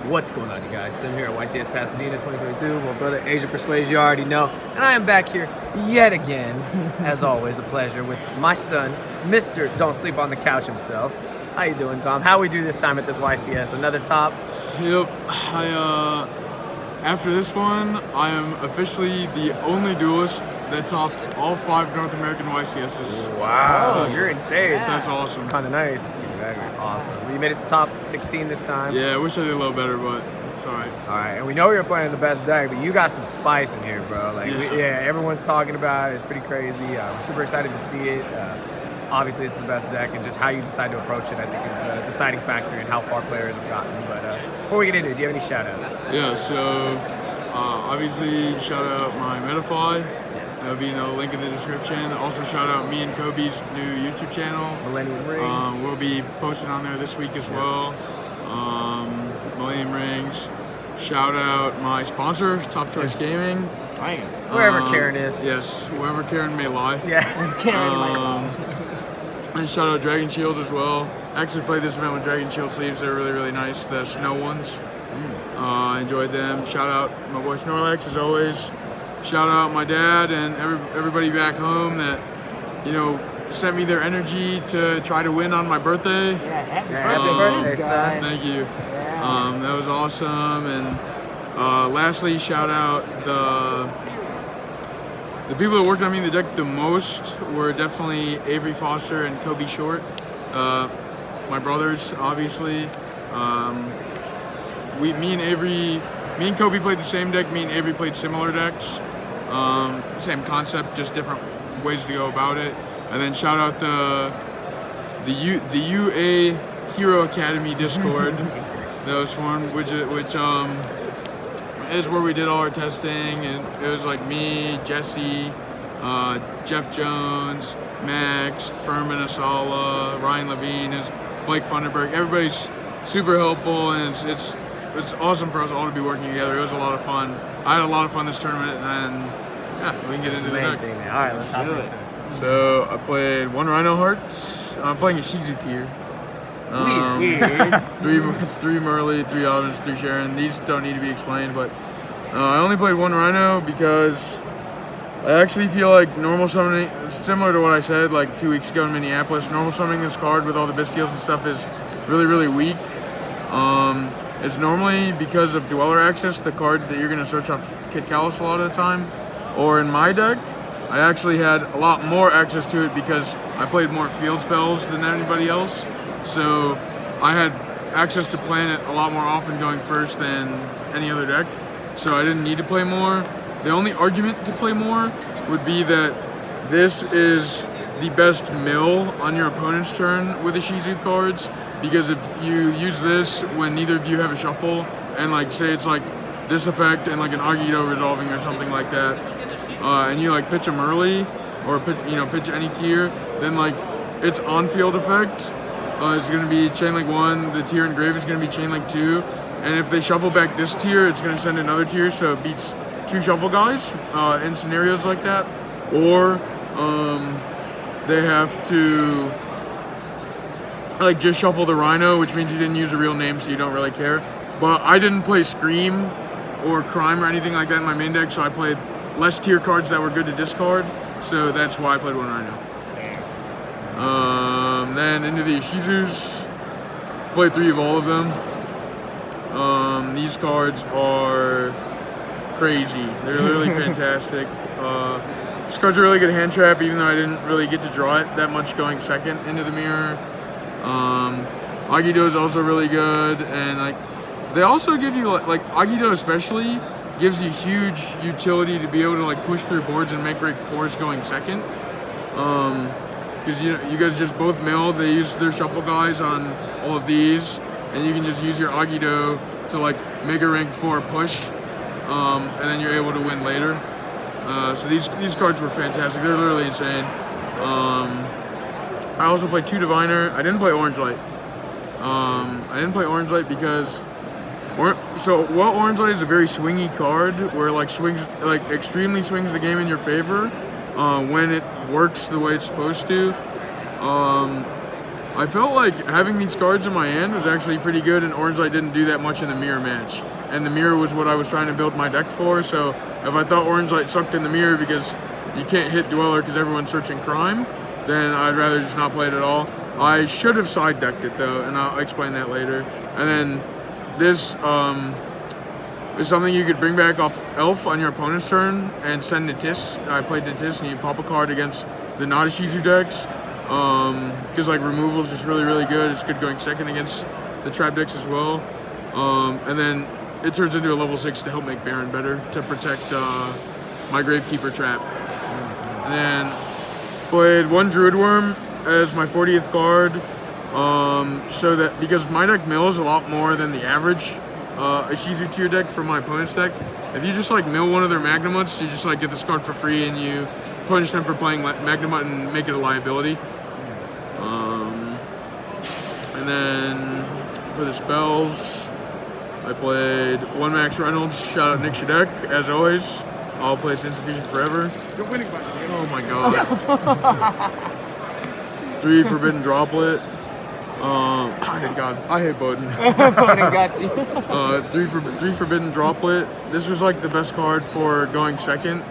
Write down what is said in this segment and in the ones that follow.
What's going on, you guys? So I'm here at YCS Pasadena 2022. My brother Asia Persuades, you already know. And I am back here yet again, as always, a pleasure, with my son, Mr. Don't Sleep on the Couch himself. How you doing, Tom? How we do this time at this YCS? Another top? Yep. After this one, I am officially the only duelist that topped all 5 North American YCSs. Wow, you're insane. So that's awesome. Kind of nice. Awesome. Well, you made it to top 16 this time. Yeah, I wish I did a little better, but it's all right. All right, and we know you're playing the best deck, but you got some spice in here, bro. Like, everyone's talking about it. It's pretty crazy. We're super excited to see it. Obviously, it's the best deck, and just how you decide to approach it, I think, is the deciding factor in how far players have gotten. But before we get into it, do you have any shout-outs? Yeah, so obviously, shout out my Metafly. Yes. That'll be in the link in the description. Also, shout out me and Kobe's new YouTube channel. Millennium Rings. We'll be posting on there this week as well. Millennium Rings. Shout out my sponsor, Top Choice Gaming. Wherever Karen is. Yes, wherever Karen may lie. Yeah, Karen. And shout out Dragon Shield as well. I actually played this event with Dragon Shield sleeves. They're really, really nice. The snow ones. I enjoyed them. Shout out my boy Snorlax as always. Shout out my dad and everybody back home that, you know, sent me their energy to try to win on my birthday. Yeah, happy birthday, son. Thank you. Yeah. That was awesome. And lastly, shout out the people that worked on me in the deck the most were definitely Avery Foster and Kobe Short. My brothers, obviously. Me and Kobe played the same deck. Me and Avery played similar decks. Same concept, just different ways to go about it. And then shout out the UA Hero Academy Discord that was formed, which is where we did all our testing, and it was like me, Jesse, Jeff Jones, Max, Furman Asala, Ryan Levine, Blake Funderburg. Everybody's super helpful, and it's awesome for us all to be working together. It was a lot of fun. I had a lot of fun this tournament, and yeah, we can get into the deck. All right, let's hop into it. So I played 1 Rhino Hearts. I'm playing a Ishizu tier. Weird. 3 Merly, 3 Alvin's, 3 Sharon. These don't need to be explained, but I only played 1 Rhino because I actually feel like normal summoning, similar to what I said like 2 weeks ago in Minneapolis, normal summoning this card with all the Bystials and stuff is really, really weak. It's normally because of Dweller access, the card that you're going to search off Kit Callus a lot of the time. Or in my deck, I actually had a lot more access to it because I played more field spells than anybody else. So I had access to playing it a lot more often going first than any other deck. So I didn't need to play more. The only argument to play more would be that this is the best mill on your opponent's turn with Ishizu cards, because if you use this when neither of you have a shuffle, and like say it's like this effect and like an Agito resolving or something like that, and you like pitch them early or pitch any tier, then like its on-field effect is going to be Chainlink 1, the tier engraved is going to be Chainlink 2, and if they shuffle back this tier, it's going to send another tier, so it beats 2 shuffle guys in scenarios like that, or they have to like just shuffle the Rhino, which means you didn't use a real name, so you don't really care. But I didn't play Scream or Crime or anything like that in my main deck, so I played less tier cards that were good to discard, so that's why I played 1 Rhino. Then into the Ishizus, played 3 of all of them. These cards are crazy. They're literally fantastic. This card's a really good hand trap, even though I didn't really get to draw it that much going second into the mirror. Agito is also really good, and like they also give you like Agito especially gives you huge utility to be able to like push through boards and make break 4s going second. Because you guys just both milled. They use their shuffle guys on all of these, and you can just use your Agito to like make a rank 4 push, and then you're able to win later. So these cards were fantastic. They're literally insane. I also played 2 Diviner. I didn't play Orange Light. Because Orange Light is a very swingy card where like extremely swings the game in your favor when it works the way it's supposed to. I felt like having these cards in my hand was actually pretty good, and Orange Light didn't do that much in the mirror match. And the mirror was what I was trying to build my deck for, so if I thought Orange Light sucked in the mirror because you can't hit Dweller because everyone's searching Crime, then I'd rather just not play it at all. I should have side decked it though, and I'll explain that later. And then this is something you could bring back off Elf on your opponent's turn and send Natis. I played Natis, and you pop a card against the not Ishizu decks. Because like removal is just really, really good. It's good going second against the trap decks as well. And then it turns into a level 6 to help make Baron better, to protect my Gravekeeper trap. And then played 1 Druid Worm as my 40th card. So that, because my deck mills a lot more than the average Ishizu tier deck from my opponent's deck. If you just like mill one of their Magnamuts, you just like get this card for free and you punish them for playing Magnamut and make it a liability. And then for the spells, I played 1 Max Reynolds, shout out Nick's your deck, as always. I'll play Instant Fusion forever. You're winning by the Oh my god. 3 Forbidden Droplet. I hate Bowden. Bowden got you. 3 Forbidden Droplet. This was like the best card for going second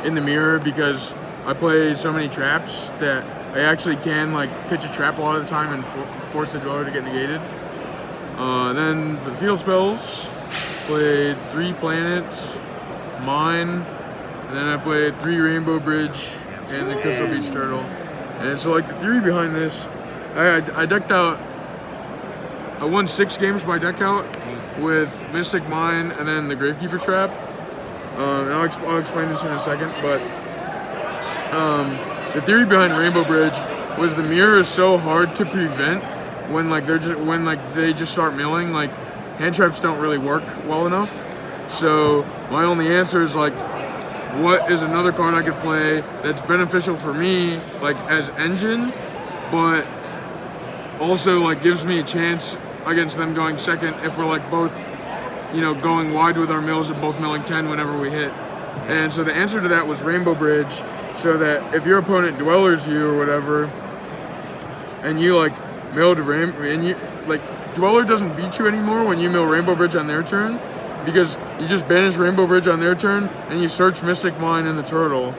in the mirror, because I play so many traps that I actually can like pitch a trap a lot of the time and force the Dweller to get negated. Then for the field spells, played 3 Planets, Mine, and then I played 3 Rainbow Bridge and the Crystal Beach Turtle. And so like the theory behind this, I decked out, I won 6 games by deck out with Mystic Mine and then the Gravekeeper trap. And I'll explain this in a second, but the theory behind Rainbow Bridge was the mirror is so hard to prevent when they just start milling. Like hand traps don't really work well enough. So my only answer is like, what is another card I could play that's beneficial for me, like as engine, but also like gives me a chance against them going second if we're like both, you know, going wide with our mills and both milling 10 whenever we hit. And so the answer to that was Rainbow Bridge, so that if your opponent dwellers you or whatever, and you like milled and you like Dweller doesn't beat you anymore when you mill Rainbow Bridge on their turn, because you just banish Rainbow Bridge on their turn and you search Mystic Mine and the Turtle.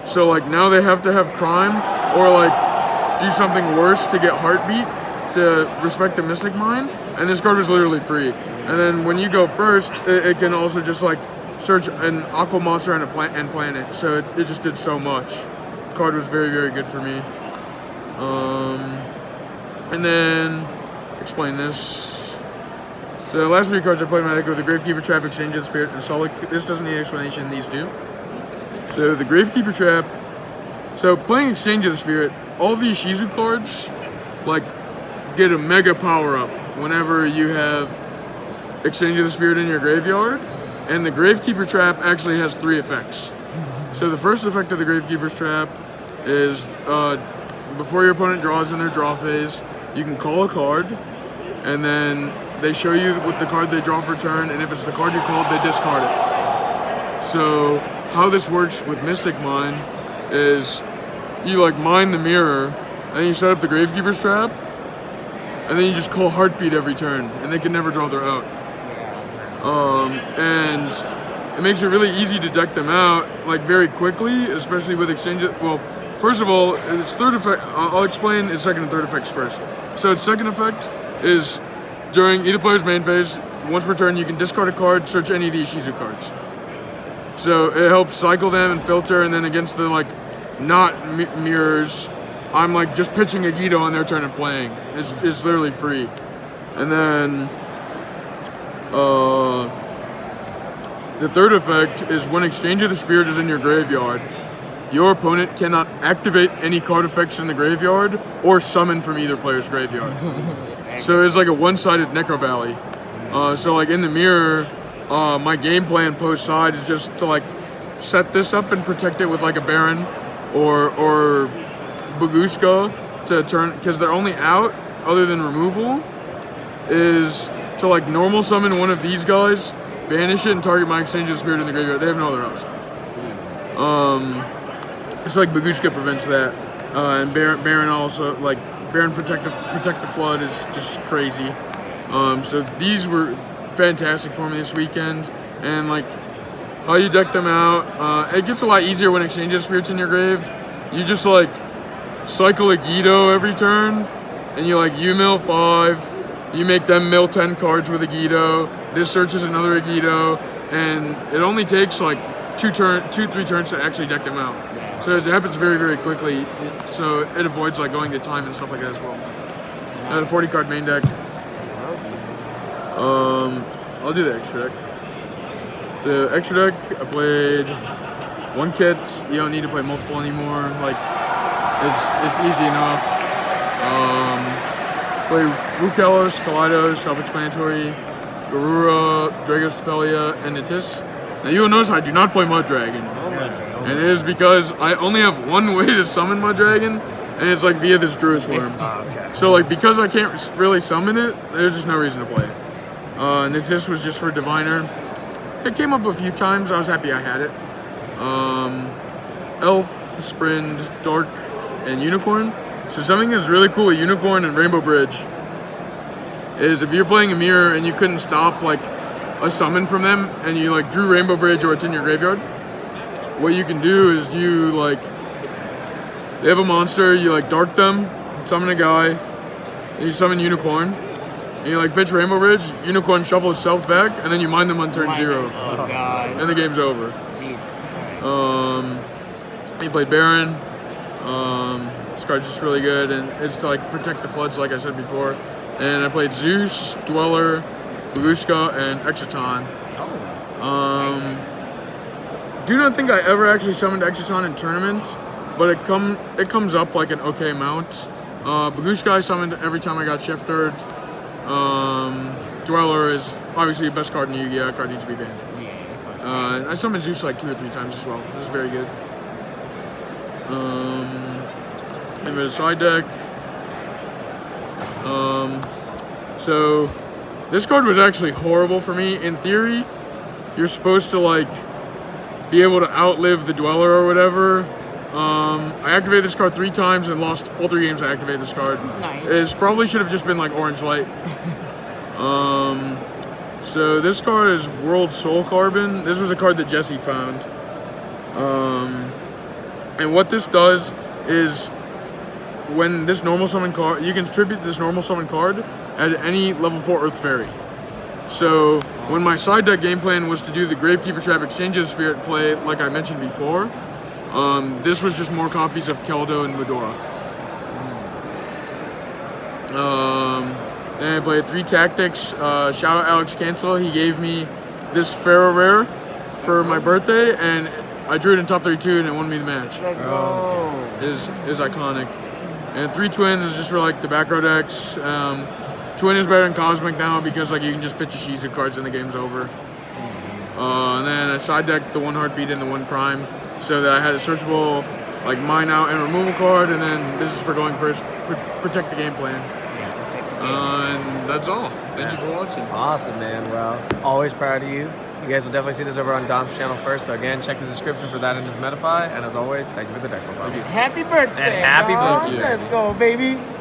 So like now they have to have Crime or like do something worse to get Heartbeat to respect the Mystic Mine, and this card is literally free. And then when you go first, it can also just like search an Aqua Monster and and Planet. So it just did so much. The card was very, very good for me. And then explain this. So the last 3 cards I played in my deck were the Gravekeeper Trap, Exchange of the Spirit, and Solid. This doesn't need explanation, these do. So the Gravekeeper Trap, so playing Exchange of the Spirit, all the Ishizu cards, like, get a mega power up whenever you have Exchange of the Spirit in your graveyard. And the Gravekeeper Trap actually has 3 effects. So the first effect of the Gravekeeper's Trap is before your opponent draws in their draw phase, you can call a card, and then they show you what the card they draw for turn, and if it's the card you called, they discard it. So how this works with Mystic Mine is you like mine the mirror, and then you set up the Gravekeeper's Trap, and then you just call Heartbeat every turn, and they can never draw their out. And it makes it really easy to deck them out like very quickly, especially with exchange. Well, first of all, its third effect, I'll explain its second and third effects first. So its second effect is during either player's main phase, once per turn, you can discard a card, search any of the Ishizu cards. So it helps cycle them and filter, and then against the like not mirrors, I'm like just pitching a Guido on their turn and playing. It's literally free. And then the third effect is when Exchange of the Spirit is in your graveyard, your opponent cannot activate any card effects in the graveyard or summon from either player's graveyard. So it's like a one-sided Necro Valley. So like in the mirror, my game plan post side is just to like set this up and protect it with like a Baron or Baguska to turn, because their only out other than removal is to like normal summon one of these guys, banish it, and target my Exchange of the Spirit in the graveyard. They have no other outs. It's like Baguska prevents that. and Baron also, like, Baron Protect the Flood is just crazy. So these were fantastic for me this weekend, and like how you deck them out, it gets a lot easier when exchanges spirits in your grave. You just like cycle a Guido every turn, and you like mill 5, you make them mill 10 cards with a Guido, this searches another Guido, and it only takes like 2-3 turns to actually deck them out. So it happens very, very quickly, so it avoids like going to time and stuff like that as well. I had a 40 card main deck. I'll do the extra deck. The extra deck, I played 1 kit. You don't need to play multiple anymore. Like, it's easy enough. Play Rukelos, Kaleidos, self-explanatory, Garura, Dragos Tepelia, and Natis. Now you will notice I do not play Mud Dragon. And it is because I only have one way to summon Mud Dragon, and it's like via this Druid Swarm. So like because I can't really summon it, there's just no reason to play it. And this was just for Diviner. It came up a few times. I was happy I had it. Elf, Sprint, Dark, and Unicorn. So something that's really cool with Unicorn and Rainbow Bridge is if you're playing a mirror and you couldn't stop like a summon from them, and you like drew Rainbow Bridge or it's in your graveyard, what you can do is you like, they have a monster, you like dark them, summon a guy, and you summon Unicorn, and you like pitch Rainbow Bridge, Unicorn shuffles itself back, and then you mine them on turn 0. Oh god. And the game's over. Jesus Christ. He played Baron. This card's just really good, and it's to like protect the floods like I said before. And I played Zeus, Dweller, Baguska, and Exciton. Do not think I ever actually summoned Exciton in tournament, but it comes up like an okay amount. Baguska I summoned every time I got shifted. Dweller is obviously the best card in Yu-Gi-Oh! That card needs to be banned. I summoned Zeus like 2 or 3 times as well. It was very good. And the side deck. So this card was actually horrible for me. In theory, you're supposed to like be able to outlive the Dweller or whatever. I activated this card 3 times and lost all 3 games I activated this card. Nice. It probably should have just been like Orange Light. So this card is World Soul Carbon. This was a card that Jesse found. And what this does is when this normal summon card, you can tribute this normal summon card at any level 4 Earth Fairy. So when my side deck game plan was to do the Gravekeeper Trap Exchanges Spirit play, like I mentioned before, this was just more copies of Keldo and Medora. Then I played 3 tactics. Shout out Alex Cancel. He gave me this Pharaoh Rare for my birthday, and I drew it in top 32 and it won me the match. Let's go. Is iconic. And 3 Twin is just for like the back row decks. Twin is better than Cosmic now because like you can just pitch Ishizu cards and the game's over. And then I side decked the 1 Heartbeat and the 1 Prime so that I had a searchable like mine out and removal card, and then this is for going first, protect the game plan. And that's all. Thank you for watching. Awesome, man. Well, always proud of you. You guys will definitely see this over on Dom's channel first. So again, check the description for that in his Metafy. And as always, thank you for the deck, bro. Happy birthday. And happy dog. birthday. Let's go, baby.